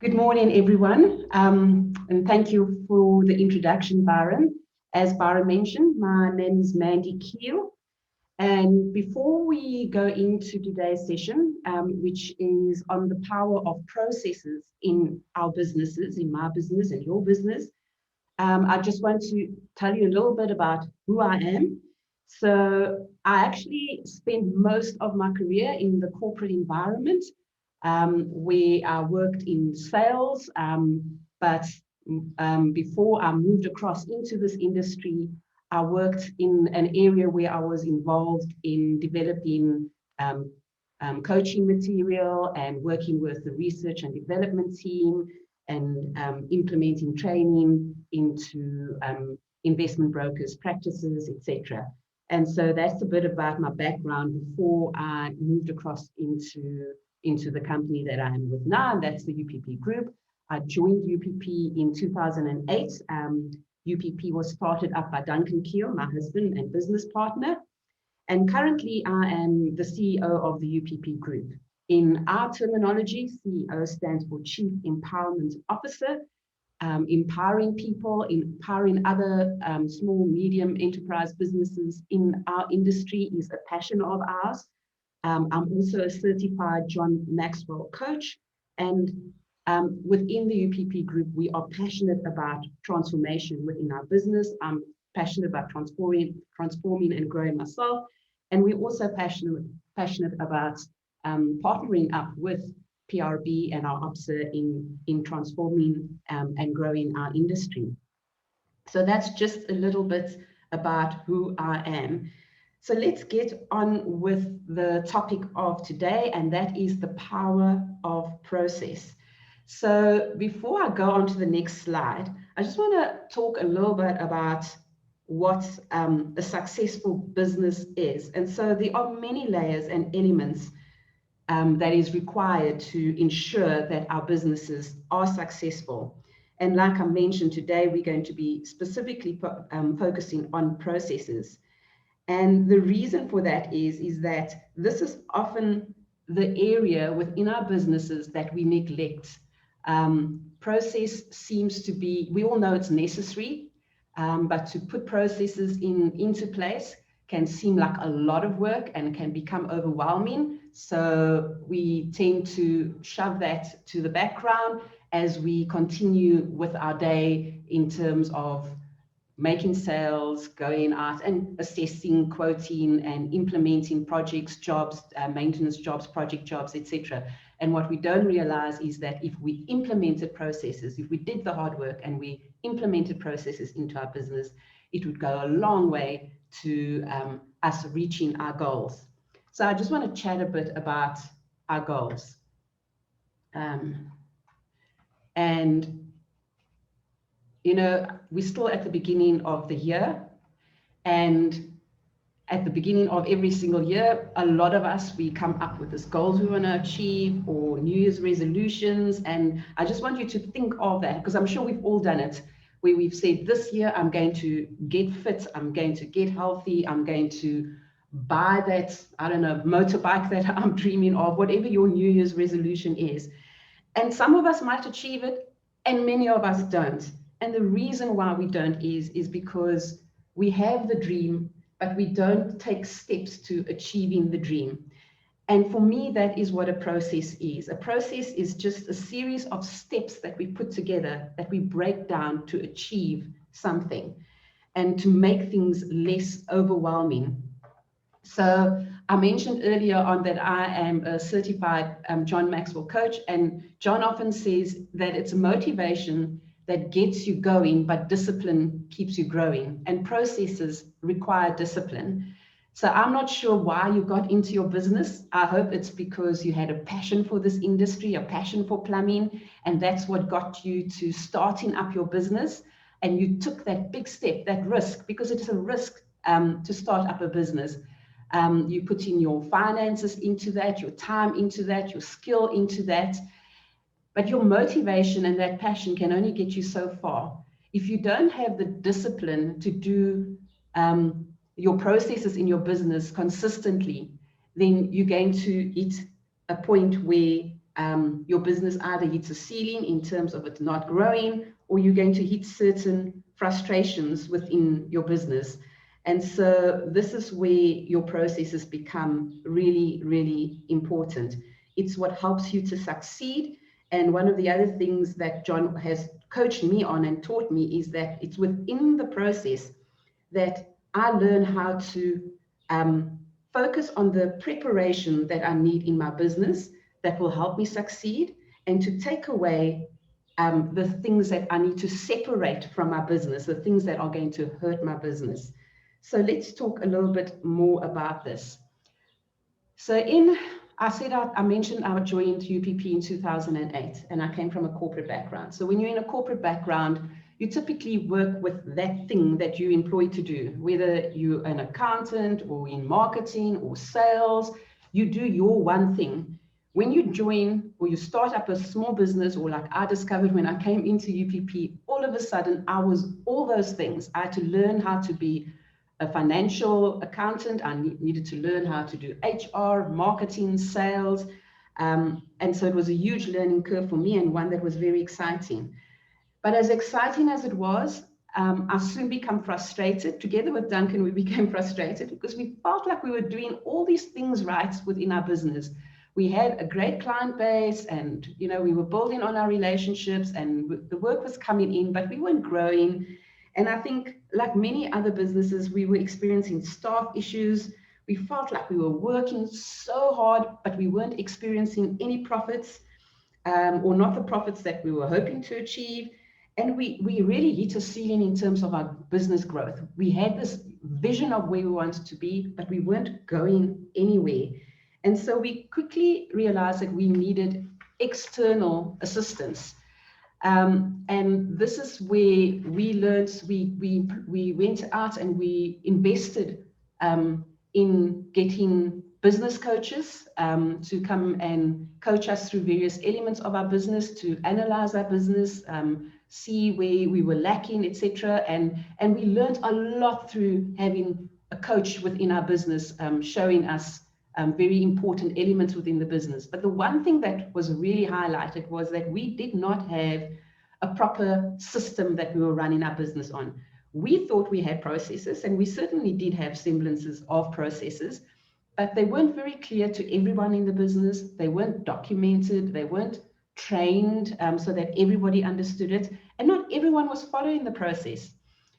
Good morning, everyone, and thank you for the introduction, Byron. As Byron mentioned, my name is Mandy Keel, and before we go into today's session, which is on the power of processes in our businesses, in my business and your business, I just want to tell you a little bit about who I am. So I actually spent most of my career in the corporate environment, where I worked in sales, but before I moved across into this industry, I worked in an area where I was involved in developing coaching material and working with the research and development team and implementing training into investment brokers' practices, etc. And so that's a bit about my background before I moved across into the company that I am with now, and that's the UPP Group. I joined UPP in 2008. UPP was started up by Duncan Keel, my husband and business partner. And currently, I am the CEO of the UPP Group. In our terminology, CEO stands for Chief Empowerment Officer. Empowering people, empowering other small, medium enterprise businesses in our industry is a passion of ours. I'm also a certified John Maxwell coach. And within the UPP Group, we are passionate about transformation within our business. I'm passionate about transforming and growing myself. And we're also passionate about partnering up with PRB and our OPSA in transforming and growing our industry. So that's just a little bit about who I am. So let's get on with the topic of today, and that is the power of process. So before I go on to the next slide, I just want to talk a little bit about what a successful business is. And so there are many layers and elements that is required to ensure that our businesses are successful. And like I mentioned today, we're going to be specifically focusing on processes. And the reason for that is that this is often the area within our businesses that we neglect. Process seems to be, we all know it's necessary, but to put processes into place can seem like a lot of work and can become overwhelming. So we tend to shove that to the background as we continue with our day in terms of making sales, going out and assessing, quoting and implementing projects, jobs, maintenance jobs, project jobs, etc. And what we don't realize is that if we implemented processes, if we did the hard work and we implemented processes into our business, it would go a long way to us reaching our goals. So I just want to chat a bit about our goals. And you know, we're still at the beginning of the year, and at the beginning of every single year, a lot of us, we come up with these goals we want to achieve or New Year's resolutions. And I just want you to think of that, because I'm sure we've all done it, where we've said, this year, I'm going to get fit, I'm going to get healthy, I'm going to buy that, I don't know, motorbike that I'm dreaming of, whatever your New Year's resolution is. And some of us might achieve it, and many of us don't. And the reason why we don't is because we have the dream, but we don't take steps to achieving the dream. And for me, that is what a process is. A process is just a series of steps that we put together, that we break down to achieve something and to make things less overwhelming. So I mentioned earlier on that I am a certified John Maxwell coach, and John often says that it's motivation that gets you going, but discipline keeps you growing, and processes require discipline. So I'm not sure why you got into your business. I hope it's because you had a passion for this industry, a passion for plumbing, and that's what got you to starting up your business. And you took that big step, that risk, because it's a risk to start up a business. You put in your finances into that, your time into that, your skill into that. But your motivation and that passion can only get you so far. If you don't have the discipline to do your processes in your business consistently, then you're going to hit a point where your business either hits a ceiling in terms of it not growing, or you're going to hit certain frustrations within your business. And so this is where your processes become really, really important. It's what helps you to succeed. And one of the other things that John has coached me on and taught me is that it's within the process that I learn how to focus on the preparation that I need in my business that will help me succeed, and to take away the things that I need to separate from my business, the things that are going to hurt my business. So let's talk a little bit more about this. So I mentioned I joined UPP in 2008, and I came from a corporate background. So when you're in a corporate background, you typically work with that thing that you're employed to do, whether you're an accountant or in marketing or sales, you do your one thing. When you join or you start up a small business, or like I discovered when I came into UPP, all of a sudden I was all those things. I had to learn how to be a financial accountant. I needed to learn how to do HR, marketing, sales. And so it was a huge learning curve for me, and one that was very exciting. But as exciting as it was, I soon became frustrated. Together with Duncan, we became frustrated because we felt like we were doing all these things right within our business. We had a great client base, and we were building on our relationships, and the work was coming in, but we weren't growing. And I think, like many other businesses, we were experiencing staff issues. We felt like we were working so hard, but we weren't experiencing any profits, or not the profits that we were hoping to achieve. And we really hit a ceiling in terms of our business growth. We had this vision of where we wanted to be, but we weren't going anywhere. And so we quickly realized that we needed external assistance. And this is where we learned, we went out and we invested in getting business coaches to come and coach us through various elements of our business, to analyze our business, see where we were lacking, etc. And we learned a lot through having a coach within our business, showing us very important elements within the business. But the one thing that was really highlighted was that we did not have a proper system that we were running our business on. We thought we had processes, and we certainly did have semblances of processes, but they weren't very clear to everyone in the business. They weren't documented, they weren't trained so that everybody understood it, and not everyone was following the process.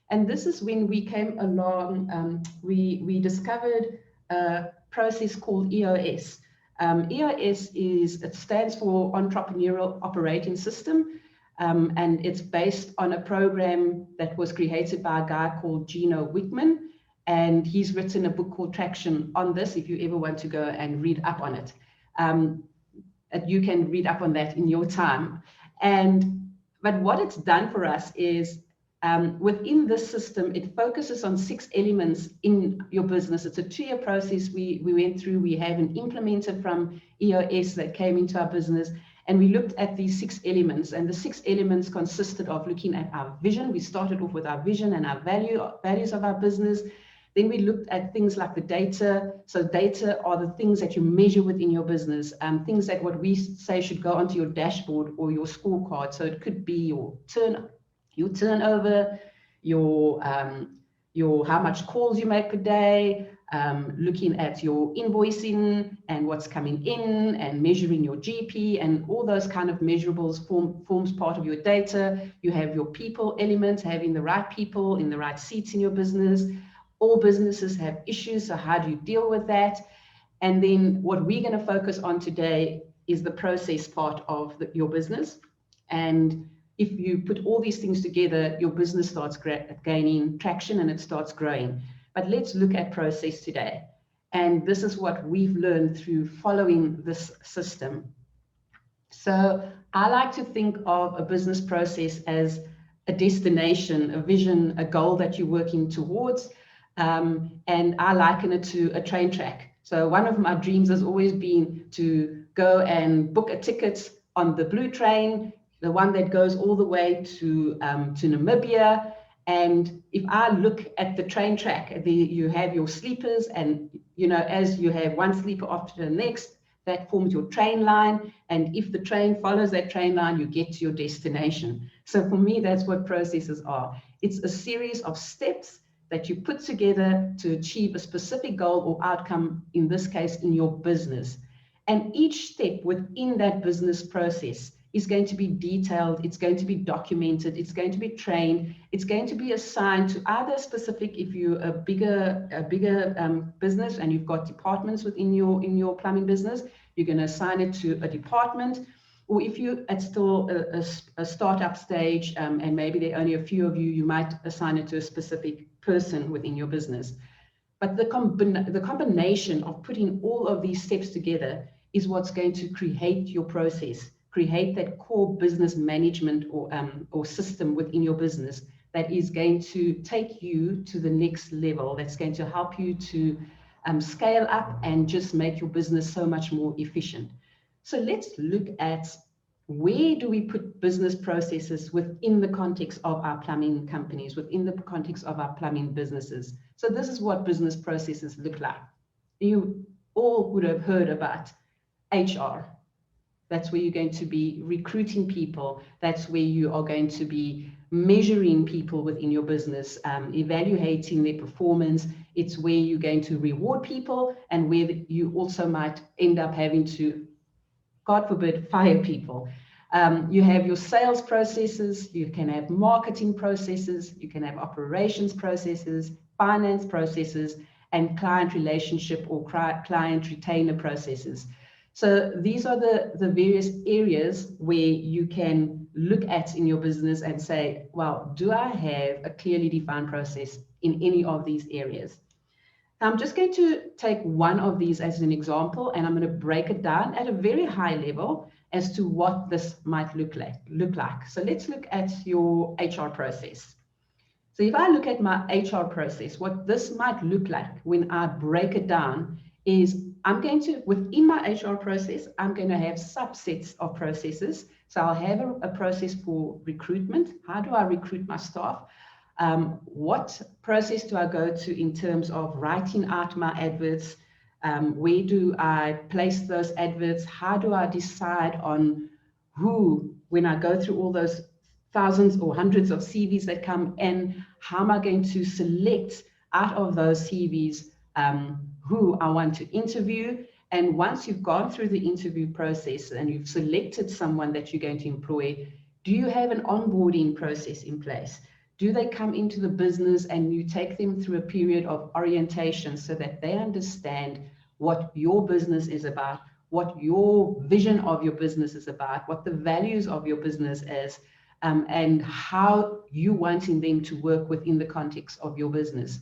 And this is when we came along, we discovered a process called EOS. EOS it stands for Entrepreneurial Operating System, and it's based on a program that was created by a guy called Gino Wickman, and he's written a book called Traction on this, if you ever want to go and read up on it. You can read up on that in your time. But what it's done for us is, within this system, it focuses on 6 elements in your business. It's a 2-year process we went through. We have an implementer from EOS that came into our business, and we looked at these 6 elements. And the 6 elements consisted of looking at our vision. We started off with our vision and our values of our business. Then we looked at things like the data. So data are the things that you measure within your business, things that what we say should go onto your dashboard or your scorecard. So it could be your turnover, your how much calls you make per day, looking at your invoicing and what's coming in, and measuring your GP, and all those kind of measurables forms part of your data. You have your people element, having the right people in the right seats in your business. All businesses have issues, so how do you deal with that? And then what we're going to focus on today is the process part of your business. And if you put all these things together, your business starts gaining traction and it starts growing. But let's look at process today. And this is what we've learned through following this system. So I like to think of a business process as a destination, a vision, a goal that you're working towards. And I liken it to a train track. So one of my dreams has always been to go and book a ticket on the blue train, the one that goes all the way to Namibia. And if I look at the train track, you have your sleepers, and as you have one sleeper after the next, that forms your train line. And if the train follows that train line, you get to your destination. So for me, that's what processes are. It's a series of steps that you put together to achieve a specific goal or outcome, in this case, in your business. And each step within that business process is going to be detailed, it's going to be documented, it's going to be trained, it's going to be assigned to either specific, if you're a bigger business and you've got departments within your plumbing business, you're going to assign it to a department. Or if you're at still a startup stage and maybe there are only a few of you, you might assign it to a specific person within your business. But the combination of putting all of these steps together is what's going to create your process, create that core business management or system within your business that is going to take you to the next level, that's going to help you to scale up and just make your business so much more efficient. So let's look at where do we put business processes within the context of our plumbing companies, within the context of our plumbing businesses. So this is what business processes look like. You all would have heard about HR. That's where you're going to be recruiting people. That's where you are going to be measuring people within your business, evaluating their performance. It's where you're going to reward people and where you also might end up having to, God forbid, fire people. You have your sales processes, you can have marketing processes, you can have operations processes, finance processes, and client relationship or client retainer processes. So these are the various areas where you can look at in your business and say, well, do I have a clearly defined process in any of these areas? I'm just going to take one of these as an example, and I'm going to break it down at a very high level as to what this might look like. So let's look at your HR process. So if I look at my HR process, what this might look like when I break it down is I'm going to, within my HR process, I'm going to have subsets of processes. So I'll have a process for recruitment. How do I recruit my staff? What process do I go to in terms of writing out my adverts? Where do I place those adverts? How do I decide on who, when I go through all those thousands or hundreds of CVs that come in, how am I going to select out of those CVs who I want to interview? And once you've gone through the interview process and you've selected someone that you're going to employ, do you have an onboarding process in place? Do they come into the business and you take them through a period of orientation so that they understand what your business is about, what your vision of your business is about, what the values of your business is, and how you're wanting them to work within the context of your business?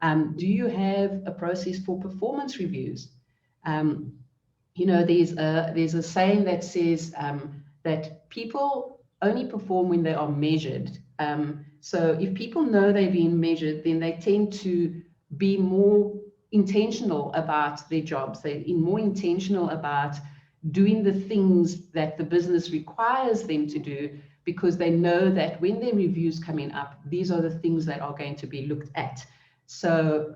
Do you have a process for performance reviews? You know, there's a saying that says that people only perform when they are measured. So if people know they're being measured, then they tend to be more intentional about their jobs. They're more intentional about doing the things that the business requires them to do, because they know that when their reviews coming up, these are the things that are going to be looked at. So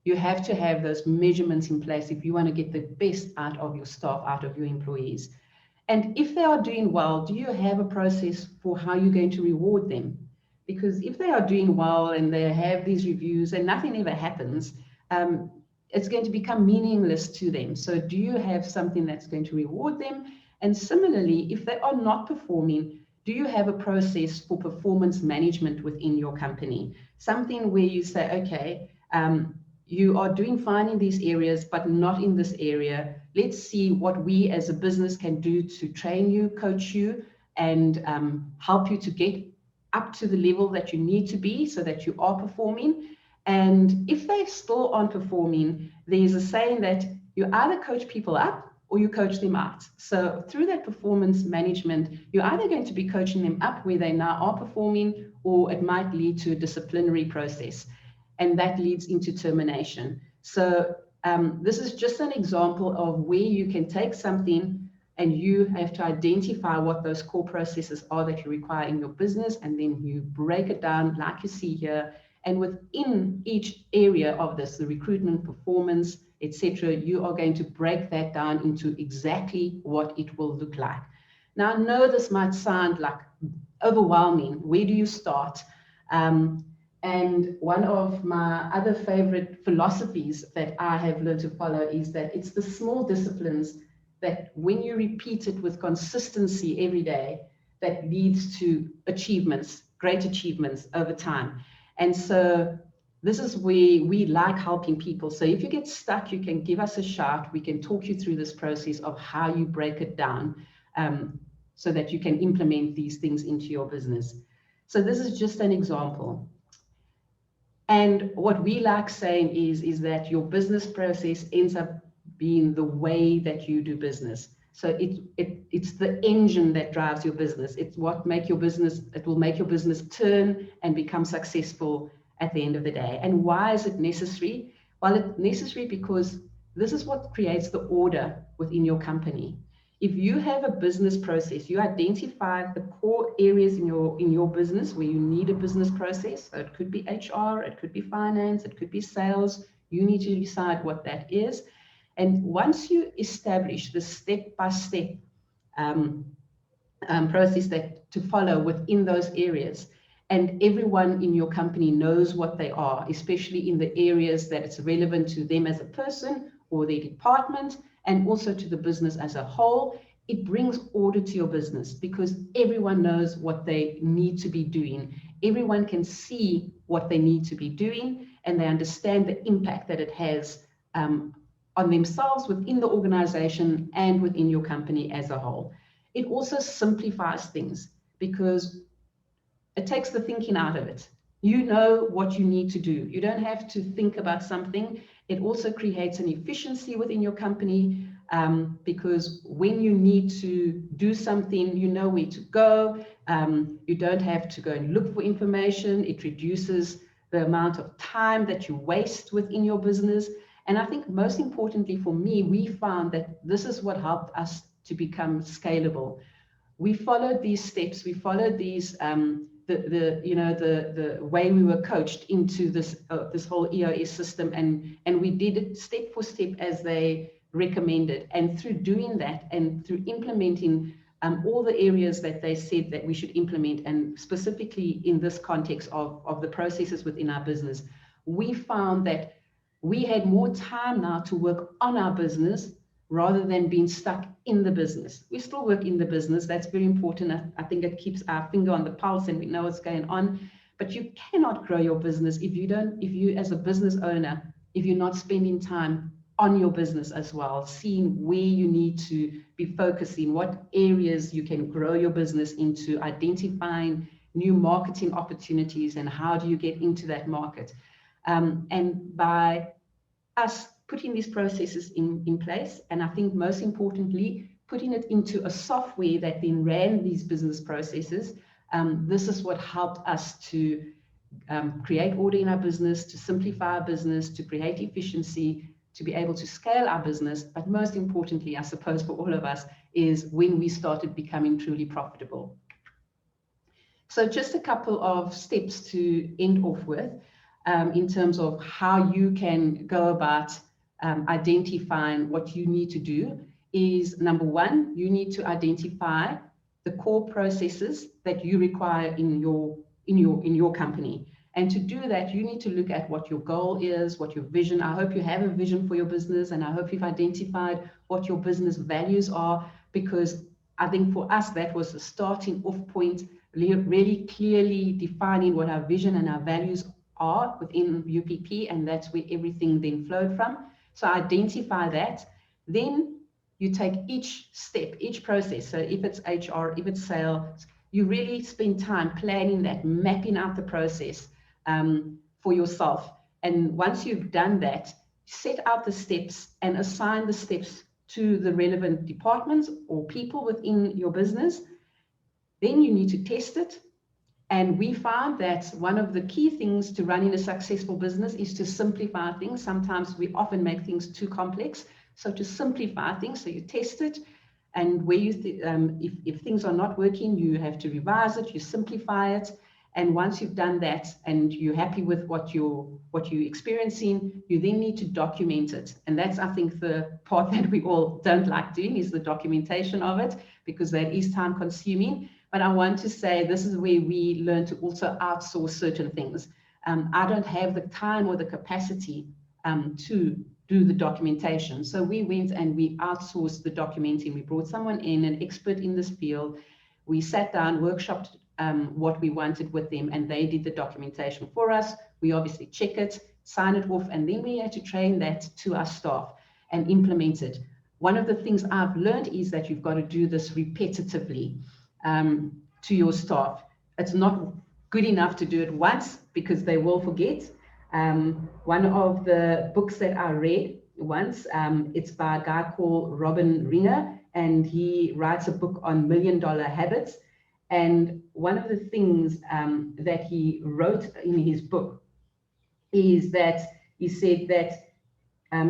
you have to have those measurements in place if you want to get the best out of your staff, out of your employees. And if they are doing well, do you have a process for how you're going to reward them? Because if they are doing well and they have these reviews and nothing ever happens, it's going to become meaningless to them. So do you have something that's going to reward them? And similarly, if they are not performing, do you have a process for performance management within your company? Something where you say, okay, you are doing fine in these areas, but not in this area. Let's see what we as a business can do to train you, coach you, and help you to get up to the level that you need to be so that you are performing. And if they still aren't performing, there's a saying that you either coach people up or you coach them out. So through that performance management, you're either going to be coaching them up where they now are performing, or it might lead to a disciplinary process. And that leads into termination. So this is just an example of where you can take something and you have to identify what those core processes are that you require in your business, and then you break it down like you see here. And within each area of this, the recruitment, performance, etc., you are going to break that down into exactly what it will look like. Now, I know this might sound like overwhelming. Where do you start? And one of my other favorite philosophies that I have learned to follow is that it's the small disciplines that when you repeat it with consistency every day, that leads to achievements, great achievements over time. And so this is where we like helping people. So if you get stuck, you can give us a shout. We can talk you through this process of how you break it down so that you can implement these things into your business. So this is just an example. And what we like saying is that your business process ends up being the way that you do business. So it's the engine that drives your business. It's what make your business, it will make your business turn and become successful at the end of the day. And why is it necessary? Well, it's necessary because this is what creates the order within your company. If you have a business process, you identify the core areas in your business where you need a business process. So it could be HR, it could be finance, it could be sales. You need to decide what that is. And once you establish the step-by-step process that to follow within those areas, and everyone in your company knows what they are, especially in the areas that it's relevant to them as a person or their department, and also to the business as a whole, it brings order to your business because everyone knows what they need to be doing. Everyone can see what they need to be doing, and they understand the impact that it has on themselves within the organization and within your company as a whole. It also simplifies things because it takes the thinking out of it. You know what you need to do. You don't have to think about something. It also creates an efficiency within your company because when you need to do something, you know where to go. You don't have to go and look for information. It reduces the amount of time that you waste within your business. And I think most importantly for me, we found that this is what helped us to become scalable. We followed these steps. We followed these the way we were coached into this whole EOS system, and we did it step for step as they recommended. And through doing that and through implementing all the areas that they said that we should implement, and specifically in this context of the processes within our business, we found that we had more time now to work on our business rather than being stuck in the business. We still work in the business. That's very important. I think it keeps our finger on the pulse and we know what's going on. But you cannot grow your business if you as a business owner, if you're not spending time on your business as well, seeing where you need to be focusing, what areas you can grow your business into, identifying new marketing opportunities and how do you get into that market. And by us putting these processes in place, and I think most importantly, putting it into a software that then ran these business processes, this is what helped us to create order in our business, to simplify our business, to create efficiency, to be able to scale our business. But most importantly, I suppose for all of us, is when we started becoming truly profitable. So just a couple of steps to end off with in terms of how you can go about identifying what you need to do is, number one, you need to identify the core processes that you require in your company. And to do that, you need to look at what your goal is, what your vision. I hope you have a vision for your business, and I hope you've identified what your business values are, because I think for us, that was the starting off point, really clearly defining what our vision and our values are within UPP, and that's where everything then flowed from. So identify that. Then you take each step, each process. So if it's HR, if it's sales, you really spend time planning that, mapping out the process for yourself. And once you've done that, set out the steps and assign the steps to the relevant departments or people within your business. Then you need to test it. And we found that one of the key things to running a successful business is to simplify things. Sometimes we often make things too complex. So to simplify things, so you test it, and where you if things are not working, you have to revise it, you simplify it. And once you've done that and you're happy with what you're experiencing, you then need to document it. And that's, I think, the part that we all don't like doing, is the documentation of it, because that is time consuming. But I want to say this is where we learn to also outsource certain things. I don't have the time or the capacity to do the documentation. So we went and we outsourced the documenting. We brought someone in, an expert in this field. We sat down, workshopped what we wanted with them, and they did the documentation for us. We obviously check it, sign it off, and then we had to train that to our staff and implement it. One of the things I've learned is that you've got to do this repetitively to your staff. It's not good enough to do it once, because they will forget. One of the books that I read once, it's by a guy called Robin Ringer, and he writes a book on $1 Million Habits. And one of the things that he wrote in his book is that he said that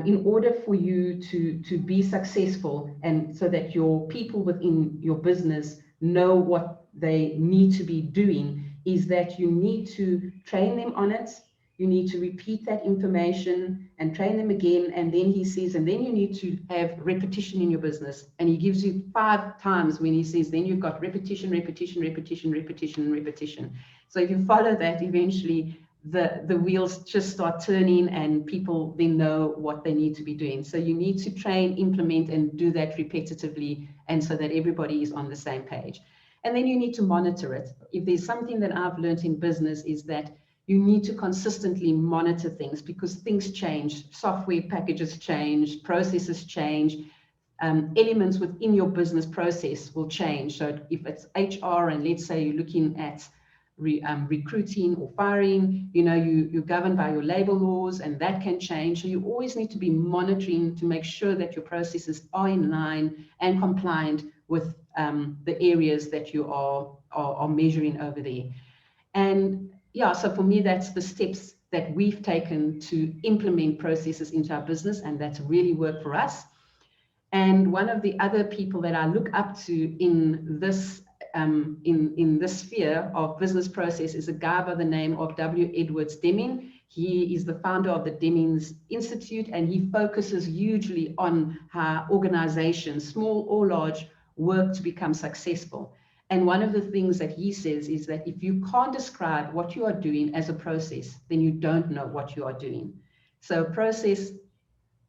in order for you to be successful, and so that your people within your business know what they need to be doing, is that you need to train them on it. You need to repeat that information and train them again. And then he says, and then you need to have repetition in your business. And he gives you 5 times when he says, then you've got repetition, repetition, repetition, repetition, repetition. So if you follow that, eventually the wheels just start turning and people then know what they need to be doing. So you need to train, implement, and do that repetitively, and so that everybody is on the same page. And then you need to monitor it. If there's something that I've learned in business, is that you need to consistently monitor things, because things change. Software packages change, processes change, elements within your business process will change. So if it's HR, and let's say you're looking at recruiting or firing, you're governed by your labor laws, and that can change. So you always need to be monitoring to make sure that your processes are in line and compliant with the areas that you are measuring over there. And yeah, so for me, that's the steps that we've taken to implement processes into our business, and that's really worked for us. And one of the other people that I look up to in this sphere of business process is a guy by the name of W. Edwards Deming. He is the founder of the Deming's Institute, and he focuses hugely on how organizations, small or large, work to become successful. And one of the things that he says is that if you can't describe what you are doing as a process, then you don't know what you are doing. So process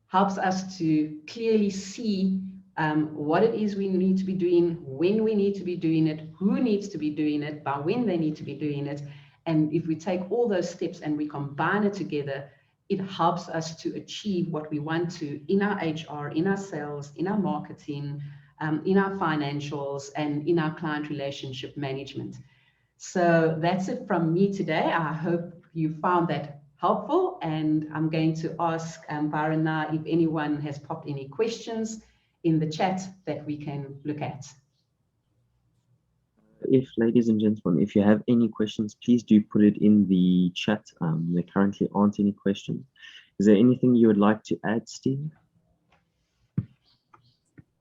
helps us to clearly see what it is we need to be doing, when we need to be doing it, who needs to be doing it, by when they need to be doing it. And if we take all those steps and we combine it together, it helps us to achieve what we want to in our HR, in our sales, in our marketing, in our financials, and in our client relationship management. So that's it from me today. I hope you found that helpful, and I'm going to ask Byron now if anyone has popped any questions in the chat that we can look at. If, ladies and gentlemen, if you have any questions, please do put it in the chat. There currently aren't any questions. Is there anything you would like to add, Steve?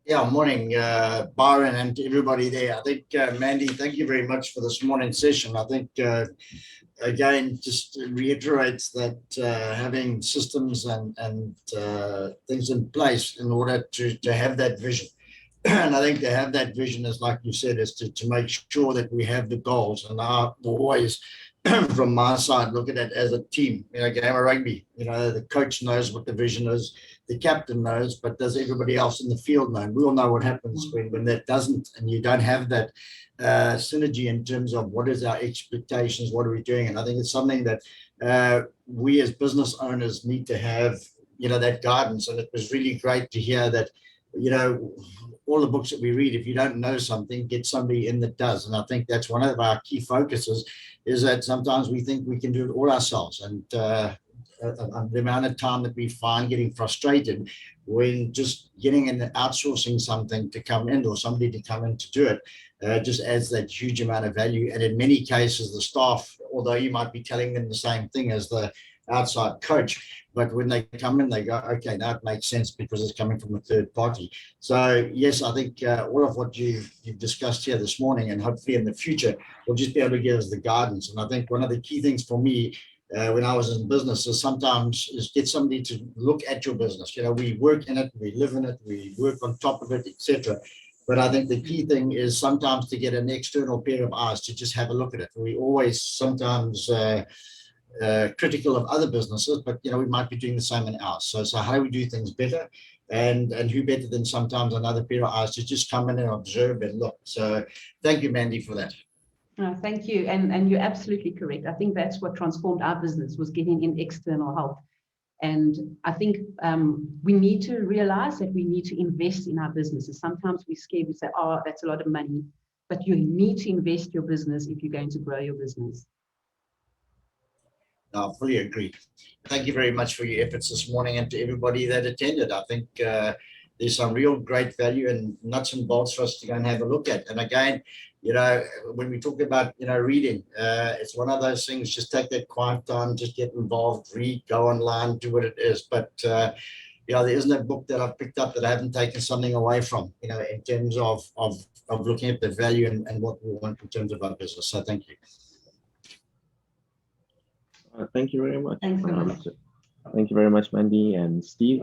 Yeah, morning, Byron, and to everybody there. I think, Mandy, thank you very much for this morning's session. I think, again, just reiterates that having systems and things in place in order to have that vision. And I think to have that vision is, like you said, is to make sure that we have the goals. And I always, from my side, look at it as a team. Game of rugby, the coach knows what the vision is, the captain knows, but does everybody else in the field know? We all know what happens when that doesn't, and you don't have that synergy in terms of what is our expectations, what are we doing? And I think it's something that we as business owners need to have, that guidance. And it was really great to hear that, all the books that we read, if you don't know something, get somebody in that does. And I think that's one of our key focuses, is that sometimes we think we can do it all ourselves. And the amount of time that we find getting frustrated when just getting and outsourcing something to come in, or somebody to come in to do it, just adds that huge amount of value. And in many cases, the staff, although you might be telling them the same thing as the outside coach. But when they come in, they go, okay, now it makes sense because it's coming from a third party. So yes, I think all of what you've discussed here this morning, and hopefully in the future, will just be able to give us the guidance. And I think one of the key things for me when I was in business is sometimes is get somebody to look at your business. We work in it, we live in it, we work on top of it, etc. But I think the key thing is sometimes to get an external pair of eyes to just have a look at it. We always sometimes critical of other businesses, but we might be doing the same in ours. So how do we do things better, and who better than sometimes another pair of eyes to just come in and observe and look. So thank you, Mandy, for that. Thank you, and you're absolutely correct. I think that's what transformed our business, was getting in external help. And I think we need to realize that we need to invest in our businesses. Sometimes we're scared, we say, oh, that's a lot of money, but you need to invest your business if you're going to grow your business. I fully agree. Thank you very much for your efforts this morning, and to everybody that attended. I think there's some real great value and nuts and bolts for us to go and have a look at. And again, when we talk about, reading, it's one of those things, just take that quiet time, just get involved, read, go online, do what it is. But, there isn't a book that I've picked up that I haven't taken something away from, in terms of looking at the value and what we want in terms of our business. So thank you. Thank you very much. Thanks so much. Thank you very much, Mandy and Steve.